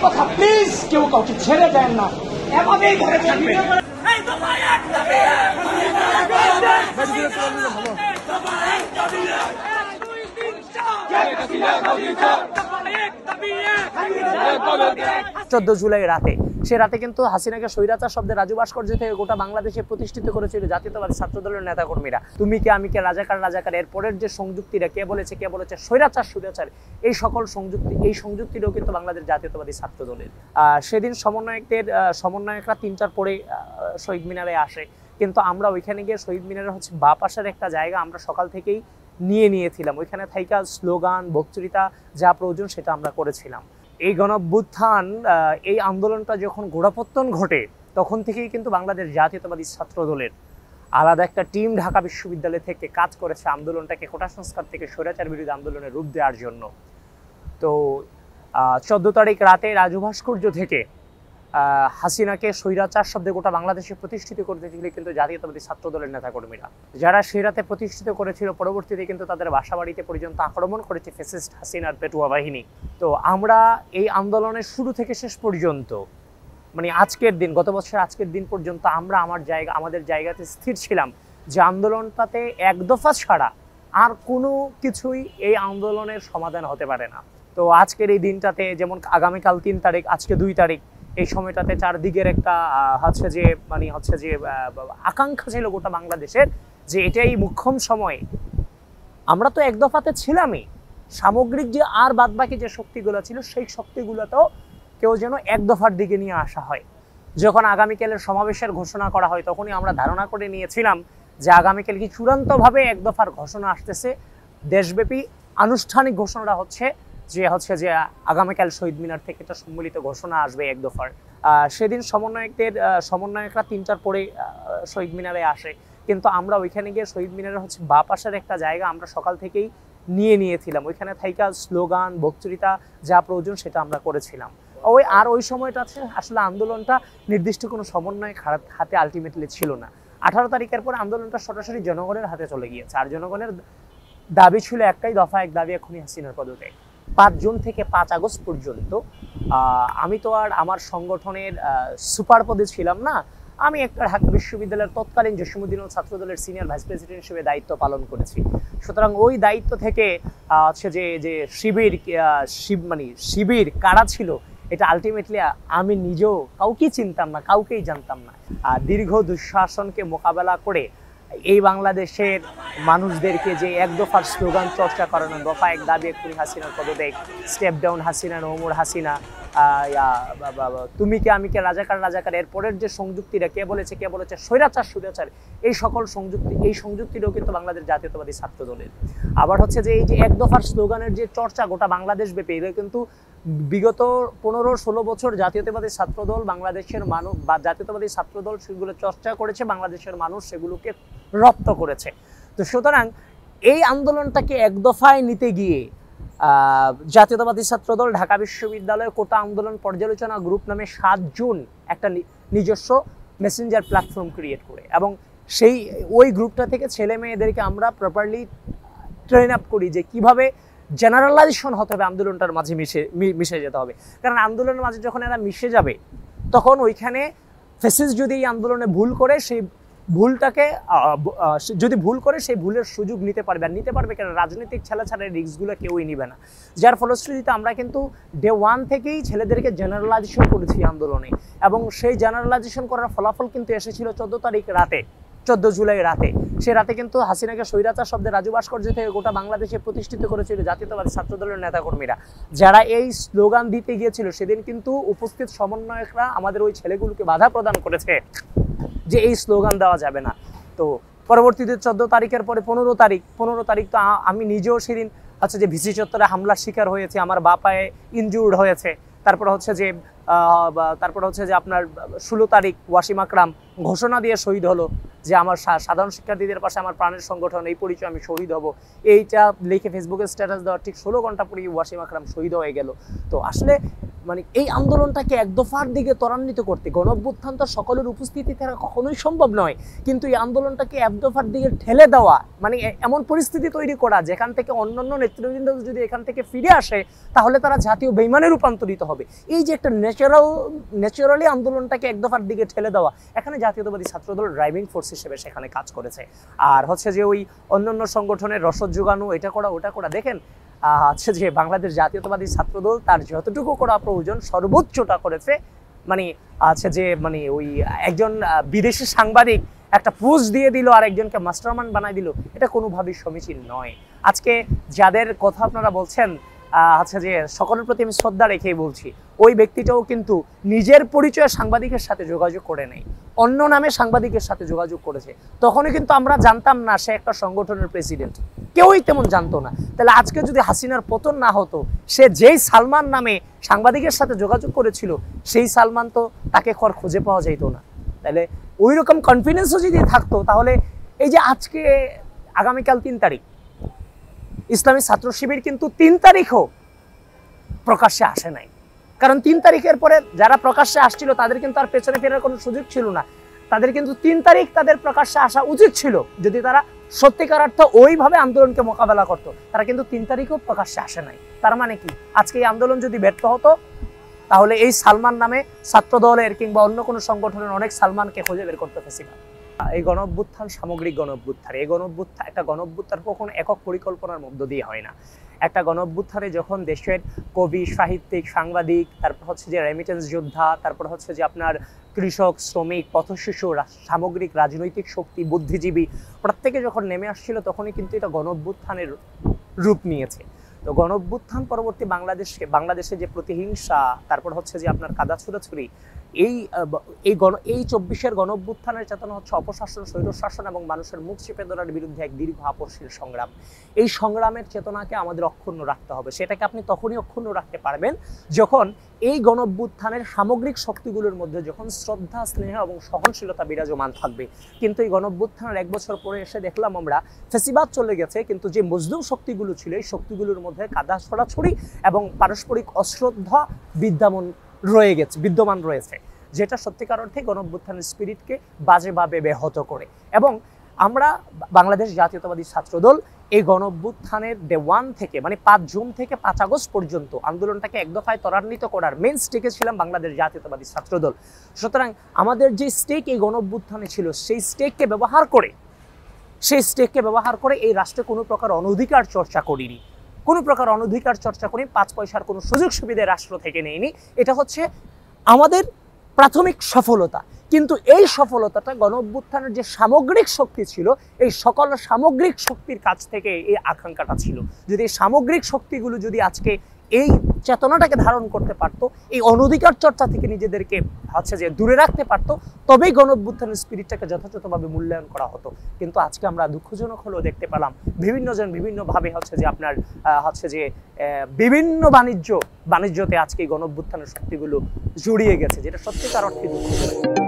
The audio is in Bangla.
কথা প্লিজ কেউ কাউকে ছেড়ে দেন না, এভাবেই ধরে থাকবেন। চোদ্দ জুলাই রাতে, সে রাতে কিন্তু হাসিনাকে স্বৈরাচার শব্দে রাজু ভাস্কর্য থেকে গোটা বাংলাদেশে প্রতিষ্ঠিত করেছিল জাতীয়তাবাদী ছাত্র দলের নেতাকর্মীরা। তুমি কে আমি কে রাজাকার রাজাকার, এর পরের যে সংযুক্তিরা কে বলেছে স্বৈরাচার স্বৈরাচার, এই সকল সংযুক্তিরও কিন্তু বাংলাদেশ জাতীয়তাবাদী ছাত্র দলের। সেদিন সমন্বয়করা ৩টার পরে শহীদ মিনারে আসে, কিন্তু আমরা ওইখানে গিয়ে শহীদ মিনারে বা পাশের একটা জায়গা আমরা সকাল থেকেই নিয়েছিলাম। ওইখানে থাইকা স্লোগান বক্তৃতা যা প্রয়োজন সেটা আমরা করেছিলাম। এই গণঅভ্যুত্থান, এই আন্দোলনটা যখন গোড়াপত্তন ঘটে তখন থেকেই কিন্তু বাংলাদেশ জাতীয়তাবাদী ছাত্র দলের আলাদা একটা টিম ঢাকা বিশ্ববিদ্যালয় থেকে কাজ করেছে আন্দোলনটাকে কোটা সংস্কার থেকে স্বৈরাচার বিরোধী আন্দোলনের রূপ দেওয়ার জন্য। তো 14 তারিখ রাতে রাজু ভাস্কর্য থেকে হাসিনাকে স্বৈরাচার শব্দে গোটা বাংলাদেশে প্রতিষ্ঠিত করতে গেলে কিন্তু জাতীয়তাবাদী ছাত্র দলের নেতাকর্মীরা, যারা সেই রাতে প্রতিষ্ঠিত করেছিল, পরবর্তীতে কিন্তু তাদের বাসাবাড়িতে পর্যন্ত আক্রমণ করেছে ফ্যাসিস্ট হাসিনার পেটুয়া বাহিনী। তো আমরা এই আন্দোলনের শুরু থেকে শেষ পর্যন্ত, মানে আজকের দিন, গত বছর আজকের দিন পর্যন্ত আমরা আমাদের জায়গাতে স্থির ছিলাম যে আন্দোলনটাতে এক দফা ছাড়া আর কোনো কিছুই এই আন্দোলনের সমাধান হতে পারে না। তো আজকের এই দিনটাতে, যেমন আগামীকাল 3 তারিখ, আজকে 2 তারিখ, এই সময়টাতে চারদিকের একটা আকাঙ্ক্ষা ছিল গোটা বাংলাদেশের যে এটাই মুখ্যম সময়। আমরা তো এক দফাতে ছিলামই, সামগ্রিক যে আর বাদবাকি যে শক্তিগুলো ছিল সেই শক্তিগুলোতেও কেউ যেন এক দফার দিকে নিয়ে আসা হয়। যখন আগামীকালের সমাবেশের ঘোষণা করা হয় তখনই আমরা ধারণা করে নিয়েছিলাম যে আগামীকাল কি চূড়ান্তভাবে এক দফার ঘোষণা আসতেছে, দেশব্যাপী আনুষ্ঠানিক ঘোষণাটা হচ্ছে যে আগামীকাল শহীদ মিনার থেকে একটা সম্মিলিত ঘোষণা আসবে এক দফার। সেদিন সমন্বয়করা 3টার পরে শহীদ মিনারে আসে, কিন্তু আমরা ওইখানে গিয়ে শহীদ মিনারের বা পাশের একটা জায়গা আমরা সকাল থেকেই নিয়েছিলাম। ওইখানে থাইকা স্লোগান বক্তৃতা যা প্রয়োজন সেটা আমরা করেছিলাম। ওই সময়টাতে আসলে আন্দোলনটা নির্দিষ্ট কোনো সমন্বয়ক হাতে আলটিমেটলি ছিল না। 18 তারিখের পরে আন্দোলনটা সরাসরি জনগণের হাতে চলে গিয়েছে। আর জনগণের দাবি ছিল একটাই দফা, এক দাবি এখনই হাসিনার পদত্যাগ। 5 জুন থেকে 5 আগস্ট পর্যন্ত আমি তো আর আমার সংগঠনের সুপার পদে ছিলাম না, আমি একটা ঢাকা বিশ্ববিদ্যালয়ের তৎকালীন জসীমউদ্দিন ছাত্র দলের সিনিয়র ভাইস প্রেসিডেন্ট হিসেবে দায়িত্ব পালন করেছি। সুতরাং ওই দায়িত্ব থেকে যে শিবির কারা ছিল এটা আলটিমেটলি আমি নিজেও কাউকেই চিনতাম না, কাউকেই জানতাম না। দীর্ঘ দুঃশাসনকে মোকাবেলা করে এই বাংলাদেশের মানুষদেরকে যে এক দফার স্লোগান চর্চা করানো, দফা এক দাবি এক্ষুনি হাসিনার পদত্যাগ, স্টেপ ডাউন হাসিনা, নোমর হাসিনা, তুমি কে আমি কে রাজাকার রাজাকার, এর পরের যে সংযুক্তিরা কে বলেছে স্বৈরাচার স্বৈরাচার, এই সকল সংযুক্তিরও কিন্তু বাংলাদেশ জাতীয়তাবাদী ছাত্র দলের। আবার যে এই যে এক দফার স্লোগানের যে চর্চা গোটা বাংলাদেশ ব্যাপী, এটা কিন্তু বিগত 15-16 বছর জাতীয়তাবাদী ছাত্র দল বাংলাদেশের মানুষ বা জাতীয়তাবাদী ছাত্র দল সেগুলো চর্চা করেছে, বাংলাদেশের মানুষ সেগুলোকে রপ্ত করেছে। তো সুতরাং এই আন্দোলনটাকে এক দফায় নিতে গিয়ে জাতীয়তাবাদী ছাত্র দল ঢাকা বিশ্ববিদ্যালয় কোটা আন্দোলন পর্যালোচনা গ্রুপ নামে 7 জুন একটা নিজস্ব মেসেঞ্জার প্ল্যাটফর্ম ক্রিয়েট করে, এবং ওই গ্রুপটা থেকে ছেলে মেয়েদেরকে আমরা প্রপারলি ট্রেন আপ করি যে কিভাবে জেনারেলাইজেশন হতে হবে, আন্দোলনটার মাঝে মিশে যেতে হবে। কারণ আন্দোলনের মাঝে যখন এরা মিশে যাবে তখন ওইখানে ফ্যাসিস্ট যদি এই আন্দোলনে ভুল করে সেই ভুলের সুযোগ নিতে পারবে, আর নিতে পারবে কেন, রাজনৈতিক ছেলেছাড়া রিস্কগুলো কেউই নিবে না। যার ফলশ্রুতিতে আমরা কিন্তু ডে 1 থেকেই ছেলেদেরকে জেনারেলাইজেশন করেছি আন্দোলনে, এবং সেই জেনারেলাইজেশন করার ফলাফল কিন্তু এসেছিল 14 জুলাই রাতে। সে রাতে কিন্তু হাসিনাকে স্বৈরাচার শব্দে রাজু ভাস্কর্য থেকে গোটা বাংলাদেশে প্রতিষ্ঠিত করেছিল জাতীয়তাবাদী ছাত্র দলের নেতাকর্মীরা, যারা এই স্লোগান দিতে গিয়েছিল। সেদিন কিন্তু উপস্থিত সমন্বয়করা আমাদের ওই ছেলেগুলোকে বাধা প্রদান করেছে যে এই স্লোগান দেওয়া যাবে না। তো পরবর্তীতে 14 তারিখের পরে 15 তারিখ তো আমি নিজেও সেদিন যে ভিসি চত্বরে হামলার শিকার হয়েছে, আমার বাপায়ে ইনজুর্ড হয়েছে। তারপর যে আপনার 16 তারিখ ওয়াসিম আকরাম ঘোষণা দিয়ে শহীদ হলো যে আমার সাধারণ শিক্ষার্থীদের পাশে আমার প্রাণের সংগঠন, এই পরিচয়, আমি শহীদ হব, এইটা লিখে ফেসবুকে স্ট্যাটাস দেওয়ার ঠিক 16 ঘন্টা পরে ওয়াসিম আকরাম শহীদ হয়ে গেল। তো আসলে মানে এই আন্দোলনটাকে এক দফার দিকে ত্বরান্বিত করতে গণঅভ্যুত্থান তো সকলের উপস্থিতি ছাড়া কখনোই সম্ভব নয়, কিন্তু এই আন্দোলনটাকে এক দফার দিকে ঠেলে দেওয়া, মানে এমন পরিস্থিতি তৈরি করা যেখান থেকে অন্যান্য নেতৃবৃন্দ যদি এখান থেকে ফিরে আসে তাহলে তারা জাতীয় বেইমানে রূপান্তরিত হবে, এই যে একটা ন্যাচারালি আন্দোলনটাকে এক দফার দিকে ঠেলে দেওয়া, এখানে জাতীয়তাবাদী ছাত্রদল ড্রাইভিং ফোর্স হিসেবে সেখানে কাজ করেছে। আর হচ্ছে যে ওই অন্যান্য সংগঠনের রসদ যোগানো, এটা করা ওটা করা, দেখেন হচ্ছে যে বাংলাদেশ জাতীয়তাবাদী ছাত্রদল তার যতটুকু করা প্রয়োজন সর্বোচ্চটা করেছে। মানে আছে যে মানে ওই একজন বিদেশি সাংবাদিক একটা পোস্ট দিয়ে দিল আর একজনকে মাস্টারমাইন্ড বানাই দিল, এটা কোনোভাবেই সমীচীন নয়। আজকে যাদের কথা আপনারা বলছেন আচ্ছা যে সকলের প্রতি আমি শ্রদ্ধা রেখেই বলছি, ওই ব্যক্তিটাও কিন্তু নিজের পরিচয়ে সাংবাদিকের সাথে যোগাযোগ করে নেই, অন্য নামে সাংবাদিকের সাথে যোগাযোগ করেছে। তখনই কিন্তু আমরা জানতাম না সে একটা সংগঠনের প্রেসিডেন্ট, কেউই তেমন জানতো না। তাহলে আজকে যদি হাসিনার পতন না হতো, সে যেই সালমান নামে সাংবাদিকের সাথে যোগাযোগ করেছিল সেই সালমান তো তাকে খুঁজে পাওয়া যেত না। তাহলে ওই রকম কনফিডেন্সও যদি থাকতো তাহলে এই যে আজকে আগামীকাল 3 তারিখ ইসলামী ছাত্র শিবির কিন্তু 3 তারিখও প্রকাশ্যে আসে নাই, কারণ 3 তারিখের পরে যারা প্রকাশ্যে আসছিল তাদের কিন্তু আর পেছনে ফেরার কোনো সুযোগ ছিল না। তাদের কিন্তু 3 তারিখ তাদের প্রকাশ্যে আসা উচিত ছিল যদি তারা সত্যিকার অর্থ ওইভাবে আন্দোলনকে মোকাবেলা করতো। তারা কিন্তু 3 তারিখও প্রকাশ্যে আসে নাই। তার মানে কি, আজকে এই আন্দোলন যদি ব্যর্থ হতো তাহলে এই সালমান নামে ছাত্র দলের কিংবা অন্য কোনো সংগঠনের অনেক সালমানকে খুঁজে বের করতে পেরেছিল। এই গণঅভ্যুত্থান সামগ্রিক গণঅভ্যুত্থান, এই একটা গণঅভ্যুত্থান কখনো একক পরিকল্পনার মধ্য দিয়ে হয় না। একটা গণঅভ্যুত্থানে যখন দেশের কবি, সাহিত্যিক, সাংবাদিক, তারপর হচ্ছে যে রেমিটেন্স যোদ্ধা, তারপর হচ্ছে যে আপনার কৃষক, শ্রমিক, পথশিশু, সামগ্রিক রাজনৈতিক শক্তি, বুদ্ধিজীবী প্রত্যেকে যখন নেমে আসছিল তখনই কিন্তু এটা গণঅভ্যুত্থানের রূপ নিয়েছে। তো গণঅভ্যুত্থান পরবর্তী বাংলাদেশে যে প্রতিহিংসা, তারপর হচ্ছে যে আপনার কাদা ছুড়াছুড়ি, এই 24-এর গণঅভ্যুত্থানের চেতনা হচ্ছে অপশাসন, স্বৈরশাসন এবং মানুষের মুখ চেপে ধরার বিরুদ্ধে এক দীর্ঘ আপসশীল সংগ্রাম। এই সংগ্রামের চেতনাকে আমাদের অক্ষুণ্ণ রাখতে হবে। সেটাকে আপনি তখনই অক্ষুণ্ণ রাখতে পারবেন যখন এই গণঅভ্যুত্থানের সামগ্রিক শক্তিগুলোর মধ্যে যখন শ্রদ্ধা, স্নেহ এবং সহনশীলতা বিরাজমান থাকবে। কিন্তু এই গণঅভ্যুত্থানের 1 বছর পরে এসে দেখলাম আমরা ফ্যাসিবাদ চলে গেছে, কিন্তু যে মজলুম শক্তিগুলো ছিল এই শক্তিগুলোর মধ্যে কাদা ছড়াছড়ি এবং পারস্পরিক অশ্রদ্ধা বিদ্যমান রয়েছে, যেটা সত্যিকার অর্থে গণঅভ্যুত্থানের স্পিরিটকে বাজেভাবে ব্যাহত করে। এবং আমরা বাংলাদেশ জাতীয়তাবাদী ছাত্রদল এই গণঅভ্যুত্থানের ডে 1 থেকে মানে 5 জুন থেকে 5 আগস্ট পর্যন্ত আন্দোলনটাকে এক দফায় ত্বরান্বিত করার মেন স্টেকে ছিলাম বাংলাদেশ জাতীয়তাবাদী ছাত্রদল। সুতরাং আমাদের যে স্টেক এই গণঅভ্যুত্থানে ছিল সেই স্টেককে ব্যবহার করে এই রাষ্ট্রে কোনো প্রকার অনধিকার চর্চা করিনি, কোনো প্রকার অনধিকার চর্চা করি, 5 পয়সার কোনো সুযোগ সুবিধা রাষ্ট্র থেকে নেয়নি। এটা হচ্ছে আমাদের প্রাথমিক সফলতা। কিন্তু এই সফলতাটা গণঅভ্যুত্থানের যে সামগ্রিক শক্তি ছিল, এই সকল সামগ্রিক শক্তির কাছ থেকে এই আকাঙ্ক্ষাটা ছিল। যদি এই সামগ্রিক শক্তিগুলো যদি আজকে এই চেতনাটাকে ধারণ করতে পারতো, এই অনধিকার চর্চা থেকে নিজেদেরকে হচ্ছে যে দূরে রাখতে পারতো, তবেই গণঅভ্যুত্থানের স্পিরিটটাকে যথাযথভাবে মূল্যায়ন করা হতো। কিন্তু আজকে আমরা দুঃখজনক হলেও দেখতে পেলাম বিভিন্নজন বিভিন্নভাবে হচ্ছে যে আপনার হচ্ছে যে বিভিন্ন বাণিজ্যতে আজকে এই গণঅভ্যুত্থানের শক্তিগুলো জড়িয়ে গেছে, যেটা সত্যিকার অর্থে দুঃখজনক।